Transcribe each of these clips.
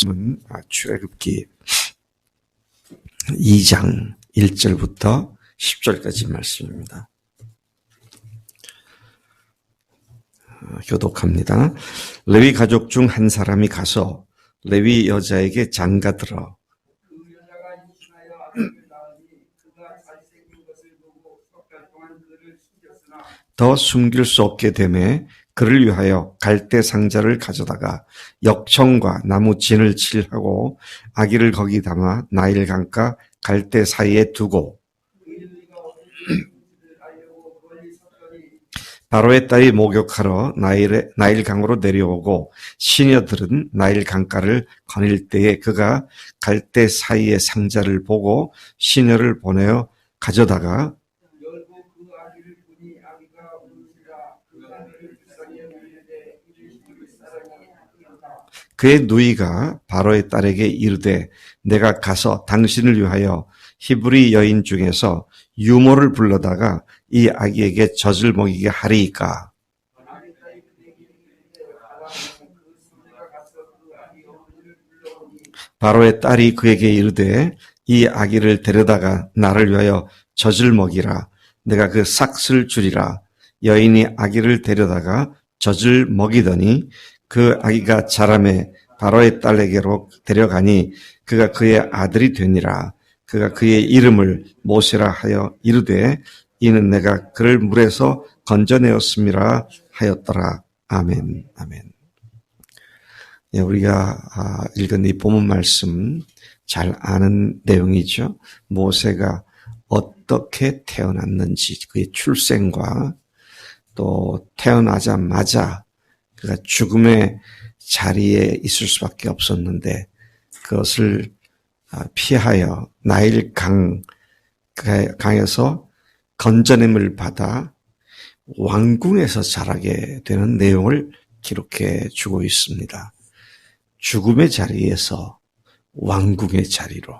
말씀은 출애굽기 2장 1절부터 10절까지 말씀입니다. 교독합니다. 레위 가족 중 한 사람이 가서 레위 여자에게 장가들어 그 여자가 임신하여 아들을 낳으니 그가 잘생긴 것을 보고 석 달 동안 그를 숨겼으나 더 숨길 수 없게 되매 그를 위하여 갈대 상자를 가져다가 역청과 나무 진을 칠하고 아기를 거기 담아 나일 강가 갈대 사이에 두고 의인이가 어디 있는지를 알려고 멀리 섰더니 바로의 딸이 목욕하러 나일 강으로 내려오고 시녀들은 나일 강가를 거닐 때에 그가 갈대 사이의 상자를 보고 시녀를 보내어 가져다가 열고 그 아기를 보니 아기가 우는지라 그 아기를 불쌍히 여기되 이를 힘을 사랑이 이르다. 그의 누이가 바로의 딸에게 이르되 내가 가서 당신을 위하여 히브리 여인 중에서 유모를 불러다가 이 아기에게 젖을 먹이게 하리이까. 아기 딸이 그에게 이르되 가라. 그 손녀가 가서 그 아기 어머니를 불러오니 바로의 딸이 그에게 이르되 이 아기를 데려다가 나를 위하여 젖을 먹이라. 내가 그 삭슬 주리라. 여인이 아기를 데려다가 젖을 먹이더니 그 아기가 자라매 바로의 딸에게로 데려가니 그가 그의 아들이 되니라. 그가 그의 이름을 모세라 하여 이르되 이는 내가 그를 물에서 건져내었음이라 하였더라. 아멘. 아멘. 예, 우리가 읽은 이 본문 말씀 잘 아는 내용이죠. 모세가 어떻게 태어났는지 그의 출생과 또 태어나자마자 그가 죽음의 자리에 있을 수밖에 없었는데 그것을 피하여 나일 강에서 건져냄을 받아 왕궁에서 자라게 되는 내용을 기록해 주고 있습니다. 죽음의 자리에서 왕궁의 자리로.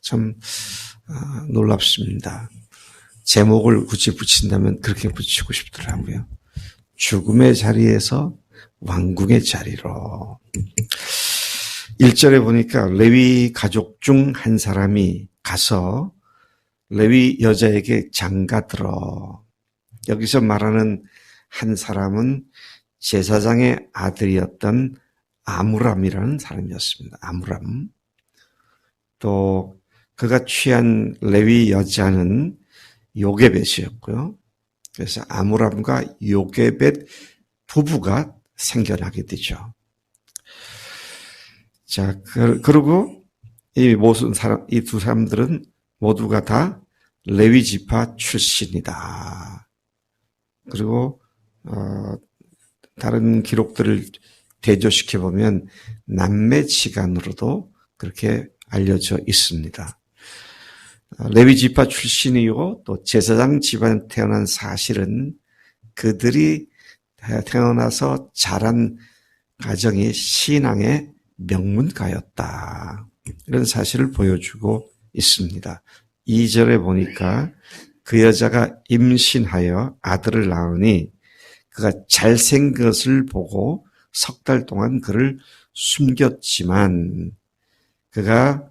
참 놀랍습니다. 제목을 굳이 붙인다면 그렇게 붙이고 싶더라고요. 죽음의 자리에서 왕궁의 자리로. 1절에 보니까 레위 가족 중 한 사람이 가서 레위 여자에게 장가들어. 여기서 말하는 한 사람은 제사장의 아들이었던 아므람이라는 사람이었습니다. 아므람. 또 그가 취한 레위 여자는 요게벳이었고요. 그래서 아므람과 요게벳 부부가 생겨나게 되죠. 자, 그리고 이 두 사람들은 모두가 다 레위 지파 출신이다. 그리고 다른 기록들을 대조시켜 보면 남매지간으로도 그렇게 알려져 있습니다. 레위 지파 출신이고 또 제사장 집안에 태어난 사실은 그들이 태어나서 자란 가정이 신앙의 명문가였다. 이런 사실을 보여주고 있습니다. 2절에 보니까 그 여자가 임신하여 아들을 낳으니 그가 잘생긴 것을 보고 석 달 동안 그를 숨겼지만 그가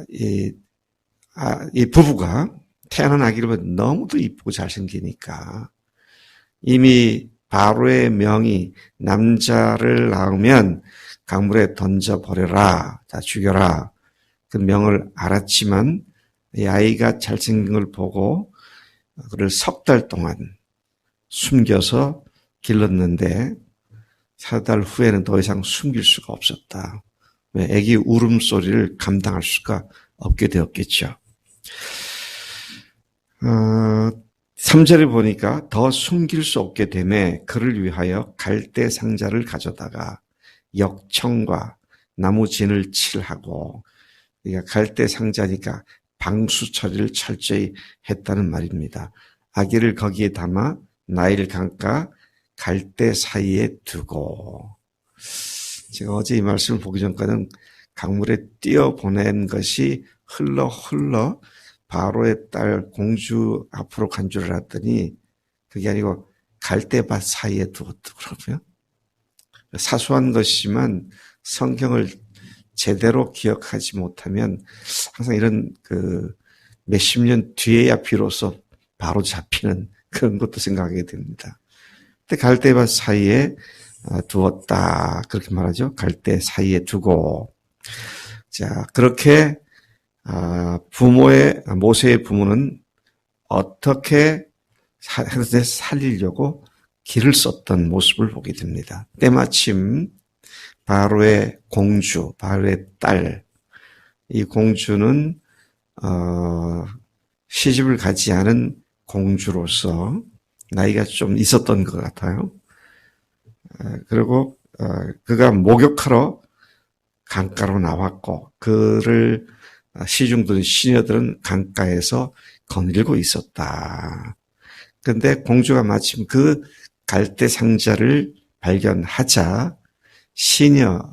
이 부부가 태어난 아기를 보면 너무도 이쁘고 잘생기니까 이미 바로의 명이 남자를 낳으면 강물에 던져버려라, 다 죽여라. 그 명을 알았지만 이 아이가 잘생긴 걸 보고 그를 석 달 동안 숨겨서 길렀는데 4달 후에는 더 이상 숨길 수가 없었다. 왜? 아기 울음소리를 감당할 수가 없게 되었겠죠. 3절에 보니까 더 숨길 수 없게 되매 그를 위하여 갈대 상자를 가져다가 역청과 나무 진을 칠하고, 그러니까 갈대 상자니까 방수 처리를 철저히 했다는 말입니다. 아기를 거기에 담아 나일 강가 갈대 사이에 두고. 제가 어제 이 말씀을 보기 전까지는 강물에 띄어보낸 것이 흘러 바로의 딸 공주 앞으로 간 줄 알았더니 그게 아니고 갈대밭 사이에 두었더라고요. 사소한 것이지만 성경을 제대로 기억하지 못하면 항상 이런 몇십 년 뒤에야 비로소 바로 잡히는 그런 것도 생각하게 됩니다. 근데 갈대밭 사이에 두었다. 그렇게 말하죠. 갈대 사이에 두고. 자, 그렇게 모세의 부모는 어떻게 살리려고 길을 썼던 모습을 보게 됩니다. 때마침 바로의 공주, 바로의 딸, 이 공주는 시집을 가지 않은 공주로서 나이가 좀 있었던 것 같아요. 그리고 그가 목욕하러 강가로 나왔고 그를 시중들은 시녀들은 강가에서 거닐고 있었다. 그런데 공주가 마침 그 갈대 상자를 발견하자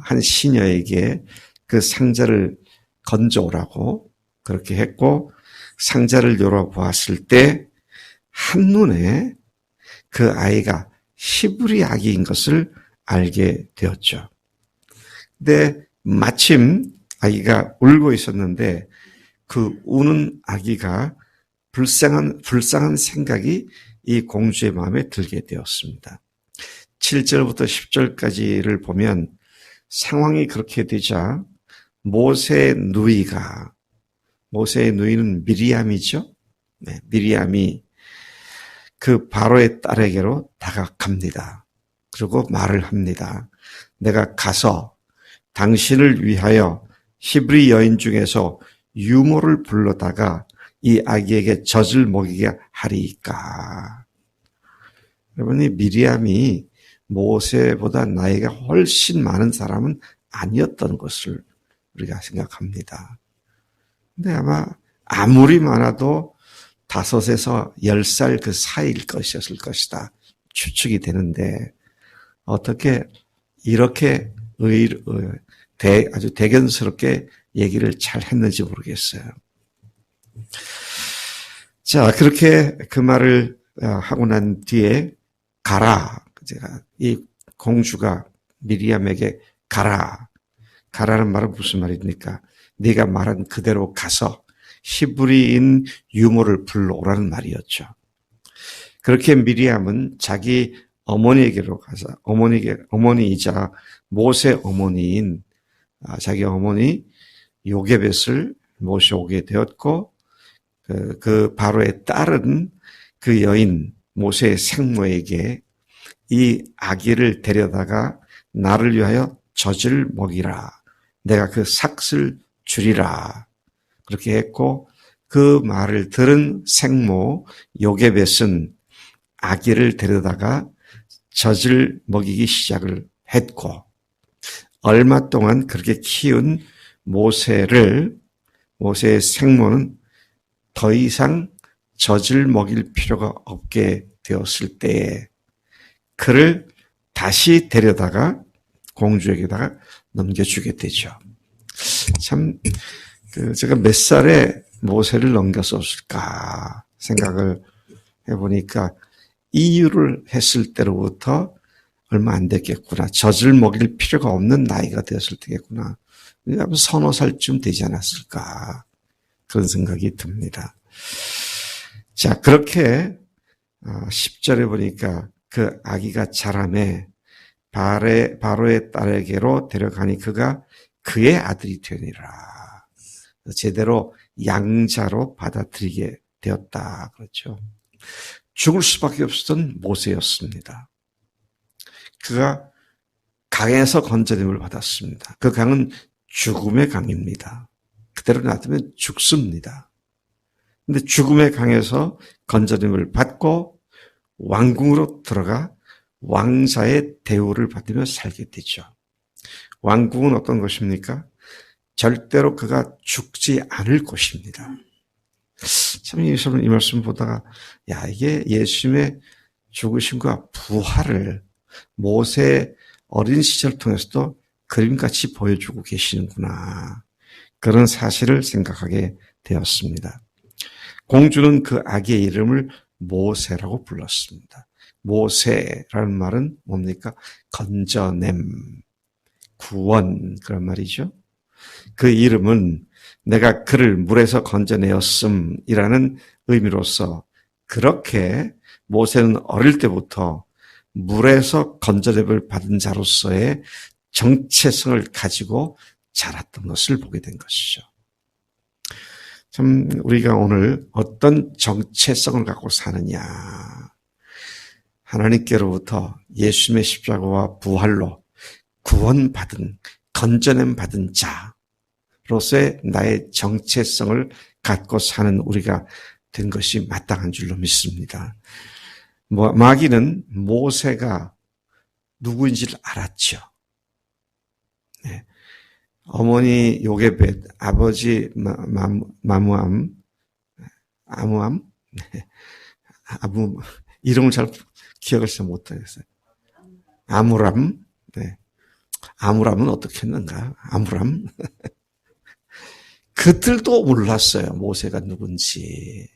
한 시녀에게 그 상자를 건져오라고 그렇게 했고 상자를 열어보았을 때 한눈에 그 아이가 히브리 아기인 것을 알게 되었죠. 근데 마침 아기가 울고 있었는데 그 우는 아기가 불쌍한 생각이 이 공주의 마음에 들게 되었습니다. 7절부터 10절까지를 보면 상황이 그렇게 되자 모세의 누이는 미리암이죠. 네, 미리암이 그 바로의 딸에게로 다가갑니다. 그리고 말을 합니다. 내가 가서 당신을 위하여 히브리 여인 중에서 유모를 불러다가 이 아기에게 젖을 먹이게 하리이까. 여러분이 미리암이 모세보다 나이가 훨씬 많은 사람은 아니었던 것을 우리가 생각합니다. 근데 아무리 많아도 5에서 10살 그 사이일 것이었을 것이다. 추측이 되는데 어떻게 이렇게 아주 대견스럽게 얘기를 잘 했는지 모르겠어요. 자, 그렇게 그 말을 하고 난 뒤에 가라. 이 공주가 미리암에게 가라는 말은 무슨 말입니까? 네가 말한 그대로 가서 히브리인 유모를 불러오라는 말이었죠. 그렇게 미리암은 자기 어머니에게로 가서 어머니이자 모세 어머니인 자기 어머니 요게벳을 모셔오게 되었고 그 바로의 딸은 그 여인 모세의 생모에게 이 아기를 데려다가 나를 위하여 젖을 먹이라. 내가 그 삭을 주리라. 그렇게 했고 그 말을 들은 생모 요게벳은 아기를 데려다가 젖을 먹이기 시작을 했고 얼마 동안 그렇게 키운 모세의 생모는 더 이상 젖을 먹일 필요가 없게 되었을 때에 그를 다시 데려다가 공주에게다가 넘겨주게 되죠. 참, 제가 몇 살에 모세를 넘겼었을까 생각을 해보니까 이유를 했을 때로부터 얼마 안 됐겠구나. 젖을 먹일 필요가 없는 나이가 되었을 때겠구나. 서너 살쯤 되지 않았을까. 그런 생각이 듭니다. 자, 그렇게 10절에 보니까 그 아기가 자라매 바로의 딸에게로 데려가니 그가 그의 아들이 되니라. 제대로 양자로 받아들이게 되었다. 그렇죠. 죽을 수밖에 없었던 모세였습니다. 그가 강에서 건져냄을 받았습니다. 그 강은 죽음의 강입니다. 그대로 놔두면 죽습니다. 근데 죽음의 강에서 건져냄을 받고 왕궁으로 들어가 왕자의 대우를 받으며 살게 되죠. 왕궁은 어떤 것입니까? 절대로 그가 죽지 않을 곳입니다. 참, 이 말씀 보다가, 이게 예수님의 죽으심과 부활을 모세 어린 시절 통해서도 그림같이 보여주고 계시는구나. 그런 사실을 생각하게 되었습니다. 공주는 그 아기의 이름을 모세라고 불렀습니다. 모세라는 말은 뭡니까? 건져냄, 구원, 그런 말이죠. 그 이름은 내가 그를 물에서 건져내었음이라는 의미로서 그렇게 모세는 어릴 때부터 물에서 건져냄을 받은 자로서의 정체성을 가지고 자랐던 것을 보게 된 것이죠. 참 우리가 오늘 어떤 정체성을 갖고 사느냐. 하나님께로부터 예수님의 십자가와 부활로 구원받은, 건져냄 받은 자로서의 나의 정체성을 갖고 사는 우리가 된 것이 마땅한 줄로 믿습니다. 마귀는 모세가 누구인지를 알았죠. 네. 어머니 요게벳, 아버지 아무암, 이름을 잘 기억을 잘 못하겠어요. 아무람, 네. 아무람은 어떻게 했는가? 아무람. 그들도 몰랐어요. 모세가 누군지.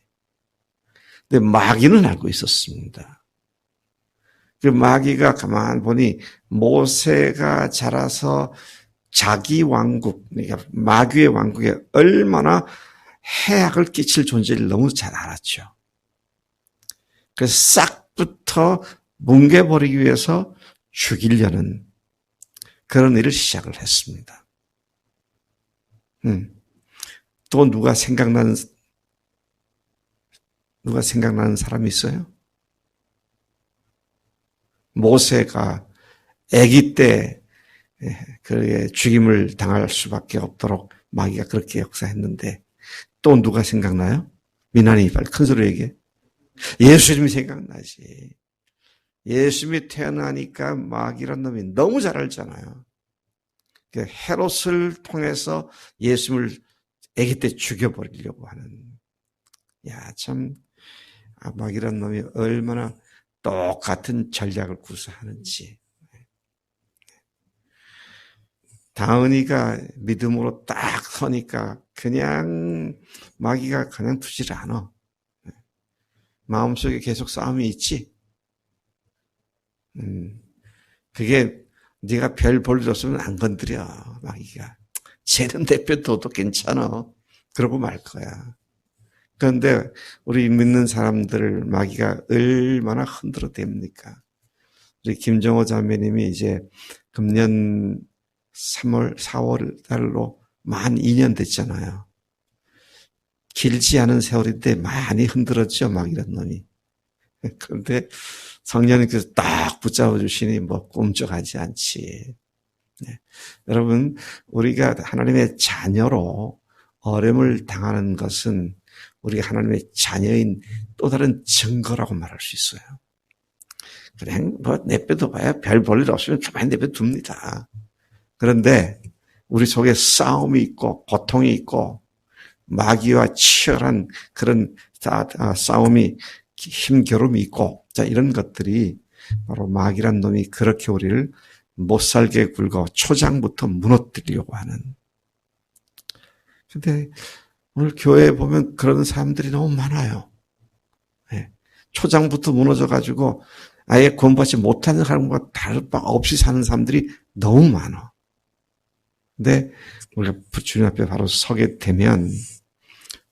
근데 마귀는 알고 있었습니다. 그 마귀가 가만 보니 모세가 자라서 자기 왕국, 그러니까 마귀의 왕국에 얼마나 해악을 끼칠 존재를 너무 잘 알았죠. 그래서 싹부터 뭉개버리기 위해서 죽이려는 그런 일을 시작을 했습니다. 또 누가 생각나는 사람이 있어요? 모세가 아기 때 그의 죽임을 당할 수밖에 없도록 마귀가 그렇게 역사했는데 또 누가 생각나요? 민환이 빨리 큰 소리로 얘기해. 예수님이 생각나지. 예수님이 태어나니까 마귀란 놈이 너무 잘 알잖아요. 헤롯을 통해서 예수님을 아기 때 죽여버리려고 하는. 야, 참 마귀란 놈이 얼마나 똑같은 전략을 구사하는지. 다은이가 믿음으로 딱 서니까 그냥 마귀가 그냥 두질 않아. 마음속에 계속 싸움이 있지. 그게 네가 별 볼 일 없으면 안 건드려, 마귀가. 쟤는 내뼈둬도 괜찮아. 그러고 말 거야. 그런데 우리 믿는 사람들을 마귀가 얼마나 흔들어 댑니까? 우리 김정호 자매님이 이제 금년 4월 달로 만 2년 됐잖아요. 길지 않은 세월인데 많이 흔들었죠, 마귀란 놈이. 그런데 성령님께서 딱 붙잡아 주시니 뭐 꿈쩍하지 않지. 네. 여러분, 우리가 하나님의 자녀로 어려움을 당하는 것은 우리가 하나님의 자녀인 또 다른 증거라고 말할 수 있어요. 그냥 뭐 내빼도 봐야 별 볼 일 없으면 가만히 내빼 둡니다. 그런데 우리 속에 싸움이 있고 고통이 있고 마귀와 치열한 그런 싸움이 힘겨움이 있고 자 이런 것들이 바로 마귀란 놈이 그렇게 우리를 못살게 굴고 초장부터 무너뜨리려고 하는. 근데 오늘 교회에 보면 그런 사람들이 너무 많아요. 네. 초장부터 무너져가지고 아예 구원받지 못하는 사람과 다를 바 없이 사는 사람들이 너무 많아. 근데 우리가 주님 앞에 바로 서게 되면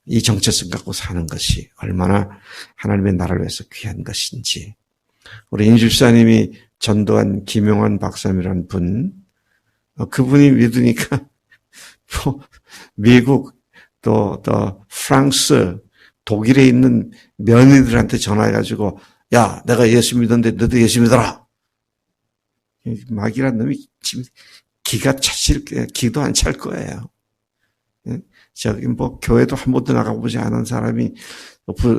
이 정체성 갖고 사는 것이 얼마나 하나님의 나라를 위해서 귀한 것인지. 우리 인주사님이 전도한 김용환 박사님이라는 분, 그분이 믿으니까 미국 또 프랑스, 독일에 있는 며느리들한테 전화해가지고 야, 내가 예수 믿었는데 너도 예수 믿어라. 마귀란 놈이 지금 기도 안 찰 거예요. 저기 뭐 교회도 한 번도 나가보지 않은 사람이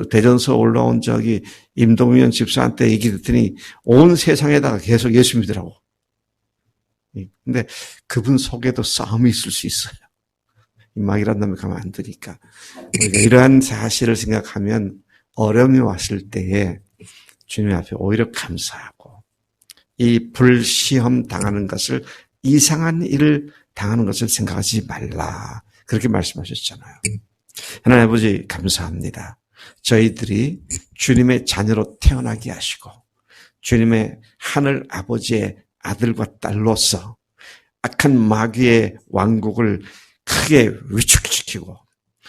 대전서 올라온 저기 임동현 집사한테 얘기 듣더니 온 세상에다가 계속 예수 믿으라고. 근데 그분 속에도 싸움이 있을 수 있어요. 이 마귀란 놈이 가면 안 되니까. 우리가 이러한 사실을 생각하면 어려움이 왔을 때에 주님 앞에 오히려 감사하고 이 불시험 당하는 것을 이상한 일을 당하는 것을 생각하지 말라. 그렇게 말씀하셨잖아요. 하나님 아버지 감사합니다. 저희들이 주님의 자녀로 태어나게 하시고 주님의 하늘 아버지의 아들과 딸로서 악한 마귀의 왕국을 크게 위축시키고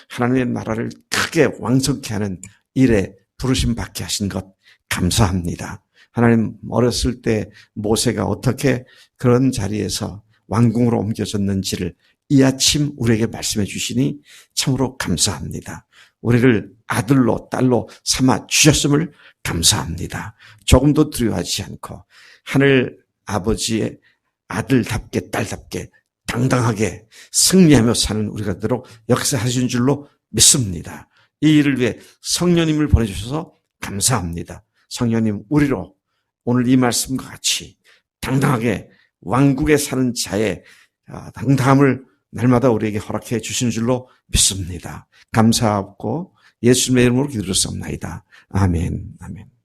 하나님의 나라를 크게 왕성케 하는 일에 부르심 받게 하신 것 감사합니다. 하나님, 어렸을 때 모세가 어떻게 그런 자리에서 왕궁으로 옮겨졌는지를 이 아침 우리에게 말씀해 주시니 참으로 감사합니다. 우리를 아들로 딸로 삼아 주셨음을 감사합니다. 조금도 두려워하지 않고 하늘 아버지의 아들답게 딸답게 당당하게 승리하며 사는 우리가 되도록 역사하신 줄로 믿습니다. 이 일을 위해 성령님을 보내주셔서 감사합니다. 성령님, 우리로 오늘 이 말씀과 같이 당당하게 왕국에 사는 자의 당당함을 날마다 우리에게 허락해 주시는 줄로 믿습니다. 감사하고 예수님의 이름으로 기도드렸사옵나이다. 아멘. 아멘.